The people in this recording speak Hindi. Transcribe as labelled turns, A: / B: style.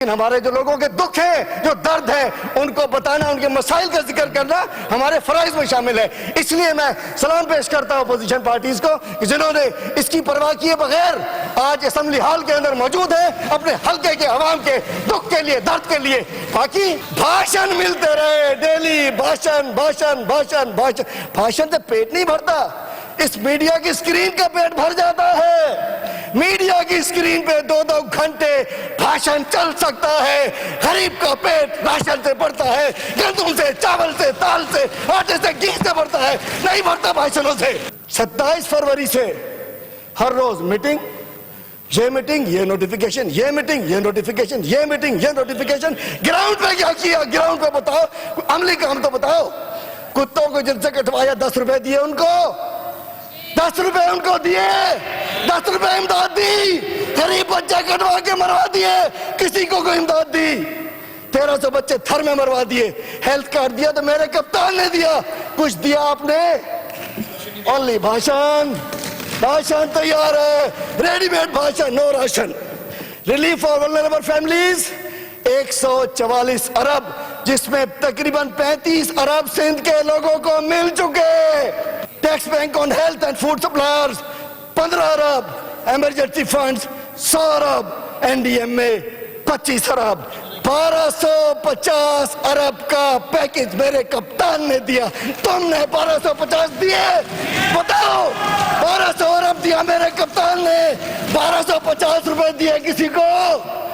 A: हमारे जो लोगों के दुख है, जो दर्द है, उनको बताना, उनके मसाइल का जिक्र करना हमारे फराइज में शामिल है। इसलिए मैं सलाम पेश करता हूं अपोजिशन पार्टीज को कि जिन्होंने इसकी परवाह किए बगैर आज असेंबली हॉल के अंदर मौजूद है अपने हल्के के अवाम के दुख के लिए, दर्द के लिए। बाकी भाषण मिलते रहे डेली, भाषण भाषण भाषण भाषण भाषण से पेट नहीं भरता। इस मीडिया की स्क्रीन का पेट भर जाता है। मीडिया की स्क्रीन पे 2-2 घंटे भाषण चल सकता है। गरीब का पेट राशन से भरता है, गंदम से, चावल से, दाल से, आटे से, घी से भरता है, नहीं भरता भाषणों से। 27 फरवरी से हर रोज मीटिंग, ये मीटिंग, ये नोटिफिकेशन, ये मीटिंग, ये नोटिफिकेशन, ये मीटिंग, ये नोटिफिकेशन। ग्राउंड पे क्या किया? ग्राउंड पे बताओ, अमली काम तो बताओ। कुत्तों को जिनसे कटवाया 10 रुपए दिए उनको, 10 रुपए उनको दिए, 10 रुपए इमदाद दी। गरीब बच्चे कटवा के मरवा दिए, किसी को कोई इमदाद दी। 1300 बच्चे थर में मरवा दिए। हेल्थ कार्ड दिया तो मेरे कप्तान ने दिया, कुछ दिया आपने? ओनली भाषण। भाषण तैयार है, रेडीमेड भाषण, no ration. Relief for vulnerable families 144 अरब, जिसमें तकरीबन 35 अरब सिंध के लोगों को मिल चुके। Tax bank on health and food suppliers 15 Arab, emergency funds 100 Arab, NDMA 25 अरब, 1250 अरब का पैकेज मेरे कप्तान ने दिया। तुमने 1250 दिए? बताओ। 1200 अरब दिया मेरे कप्तान ने, 1250 रुपए दिए किसी को?